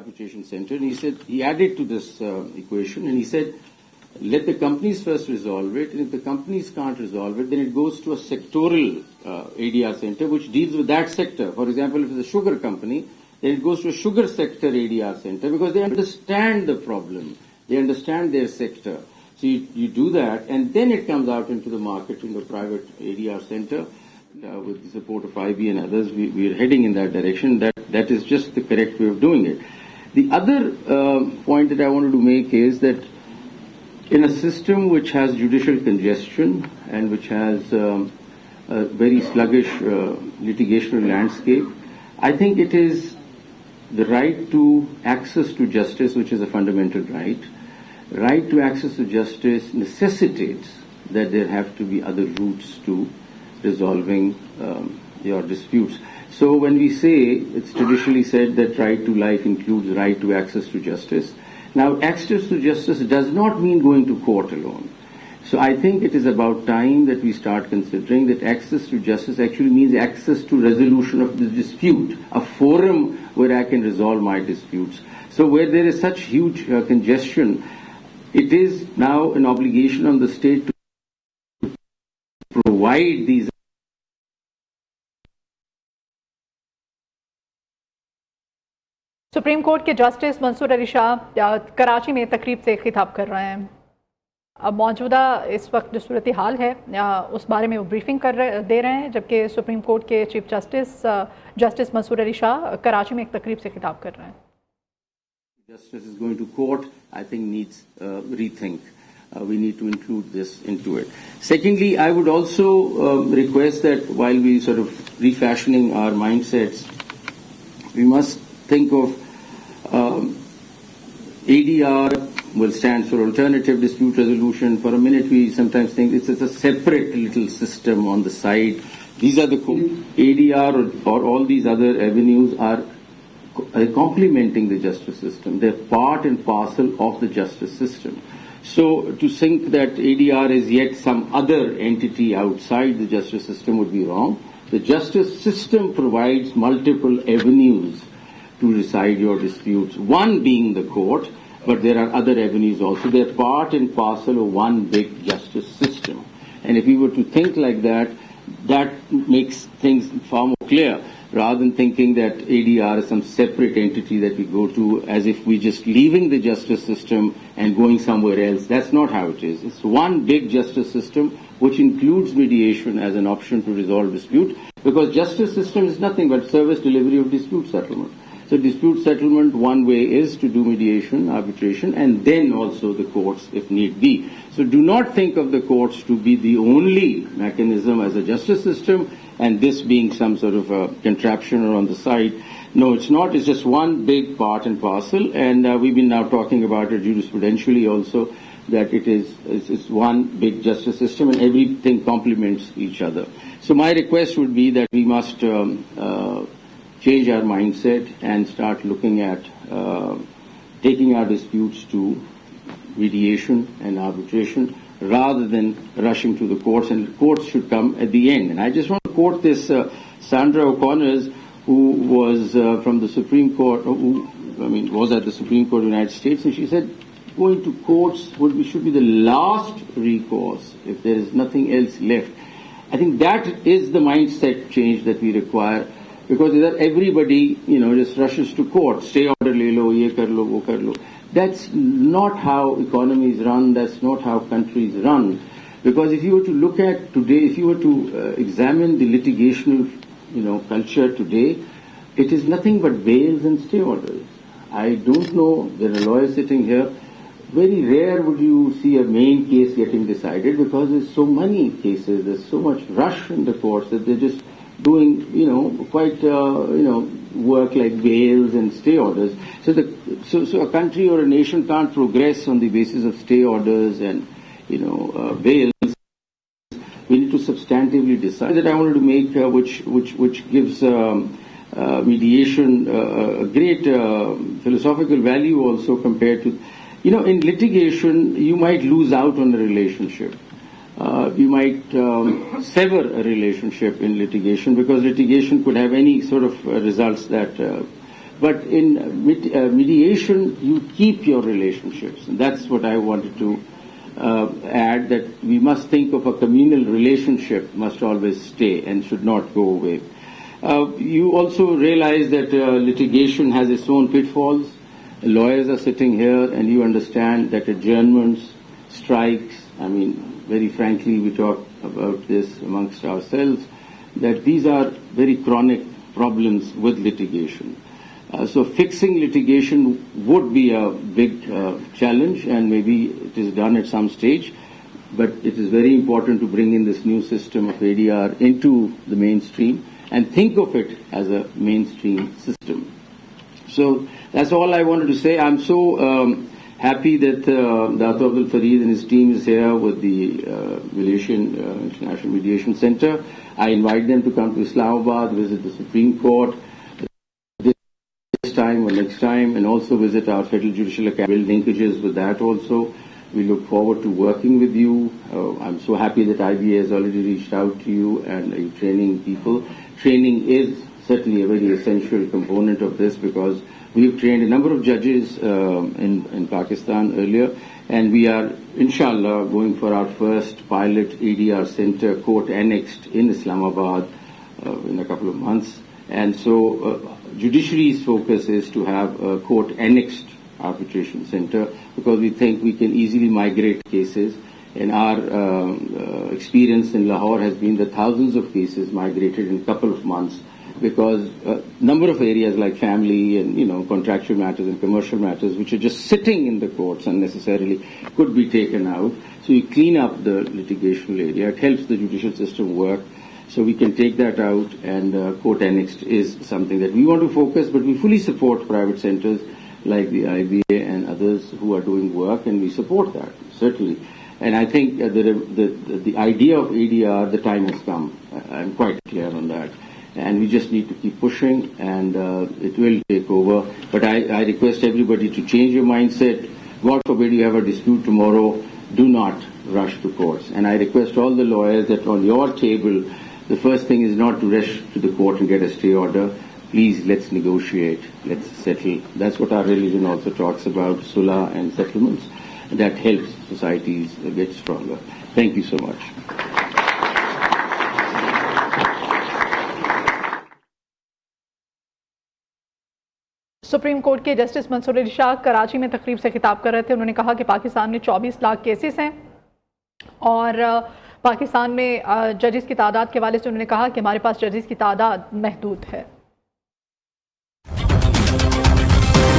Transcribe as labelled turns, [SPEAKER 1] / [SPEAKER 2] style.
[SPEAKER 1] Arbitration Center, and he said he added to this equation, and he said, let the companies first resolve it, and if the companies can't resolve it, then it goes to a sectoral ADR center which deals with that sector. For example, if it's a sugar company, then it goes to a sugar sector ADR center because they understand the problem. They understand their sector. So you do that, and then it comes out into the market in the private ADR center. With the support of IB and others, we are heading in that direction. That is just the correct way of doing it. The other point that I wanted to make is that in a system which has judicial congestion and which has a very sluggish litigational landscape, I think it is the right to access to justice, which is a fundamental right. Right to access to justice necessitates that there have to be other routes to resolving your disputes. So when we say, it's traditionally said that right to life includes right to access to justice. Now, access to justice does not mean going to court alone. So I think it is about time that we start considering that access to justice actually means access to resolution of the dispute, a forum where I can resolve my disputes. So where there is such huge congestion, it is now an obligation on the state to provide these.
[SPEAKER 2] Supreme court के justice Mansoor Ali Shah Karachi में तकरीब से खिताब कर रहे हैं। अब मौजूदा इस वक्त जो सूरत हाल है उस बारे में वो ब्रीफिंग दे रहे हैं, जबकि सुप्रीम कोर्ट के चीफ जस्टिस मंसूर अली शाह कराची में एक तकरीब से खिताब कर रहे हैं।
[SPEAKER 1] Justice is going to court, I think needs rethink. We need to include this into it. Secondly, I would also request that while we sort of refashioning our mindsets, we must think of ADR will stand for Alternative Dispute Resolution. For a minute, we sometimes think it's a separate little system on the side. These are the ADR or all these other avenues are complementing the justice system. They're part and parcel of the justice system. So to think that ADR is yet some other entity outside the justice system would be wrong. The justice system provides multiple avenues to decide your disputes, one being the court, but there are other avenues also. They're part and parcel of one big justice system. And if we were to think like that, that makes things far more clear, rather than thinking that ADR is some separate entity that we go to as if we're just leaving the justice system and going somewhere else. That's not how it is. It's one big justice system which includes mediation as an option to resolve dispute, because justice system is nothing but service delivery of dispute settlement. So dispute settlement, one way is to do mediation, arbitration, and then also the courts if need be. So do not think of the courts to be the only mechanism as a justice system, and this being some sort of a contraption or on the side. No, it's not. It's just one big part and parcel, and we've been now talking about it jurisprudentially also, that it's one big justice system and everything complements each other. So my request would be that we must change our mindset and start looking at taking our disputes to mediation and arbitration rather than rushing to the courts, and the courts should come at the end. And I just want to quote this Sandra O'Connor, who was from the Supreme Court, was at the Supreme Court of the United States, and she said going to courts should be the last recourse if there is nothing else left. I think that is the mindset change that we require, because everybody, just rushes to court, stay order le lo, ye kar lo, wo kar lo. That's not how economies run. That's not how countries run. Because if you were to look at today, if you were to examine the litigational, culture today, it is nothing but bails and stay orders. I don't know, there are lawyers sitting here. Very rare would you see a main case getting decided, because there's so many cases, there's so much rush in the courts that they're just doing, quite, work like bails and stay orders. So a country or a nation can't progress on the basis of stay orders and, bails. We need to substantively decide. That I wanted to make, which gives mediation a great philosophical value also compared to, in litigation, you might lose out on a relationship. You might sever a relationship in litigation, because litigation could have any sort of results that But in mediation, you keep your relationships. And that's what I wanted to add, that we must think of a communal relationship must always stay and should not go away. You also realize that litigation has its own pitfalls. Lawyers are sitting here, and you understand that adjournments, strikes, I mean, very frankly, we talk about this amongst ourselves, that these are very chronic problems with litigation. So fixing litigation would be a big challenge, and maybe it is done at some stage, but it is very important to bring in this new system of ADR into the mainstream and think of it as a mainstream system. So that's all I wanted to say. I'm so happy that Dr. Abdul Fareed and his team is here with the Malaysian International Mediation Center. I invite them to come to Islamabad, visit the Supreme Court this time or next time, and also visit our Federal Judicial Academy, build linkages with that also. We look forward to working with you. I'm so happy that IBA has already reached out to you and are training people. Training is certainly a very essential component of this, because we've trained a number of judges in Pakistan earlier, and we are, inshallah, going for our first pilot ADR center, court annexed in Islamabad in a couple of months. And so judiciary's focus is to have a court annexed arbitration center, because we think we can easily migrate cases. And our experience in Lahore has been that thousands of cases migrated in a couple of months, because a number of areas like family and, contractual matters and commercial matters, which are just sitting in the courts unnecessarily, could be taken out. So you clean up the litigational area. It helps the judicial system work. So we can take that out, and court annexed is something that we want to focus, but we fully support private centers like the IBA and others who are doing work, and we support that, certainly. And I think the idea of ADR, the time has come. I'm quite clear on that. And we just need to keep pushing, and it will take over. But I request everybody to change your mindset. God forbid you have a dispute tomorrow, do not rush to courts. And I request all the lawyers that on your table, the first thing is not to rush to the court and get a stay order. Please, let's negotiate, let's settle. That's what our religion also talks about, sulah and settlements. That helps societies get stronger. Thank you so much.
[SPEAKER 2] Supreme court के justice Mansoor Ali Shah Karachi में तकरीब से खिताब कर रहे थे। उन्होंने कहा कि पाकिस्तान में 24 लाख केसेस हैं, और पाकिस्तान में जजेस की तादाद के हवाले से उन्होंने कहा कि हमारे पास जजेस की तादाद महदूद है।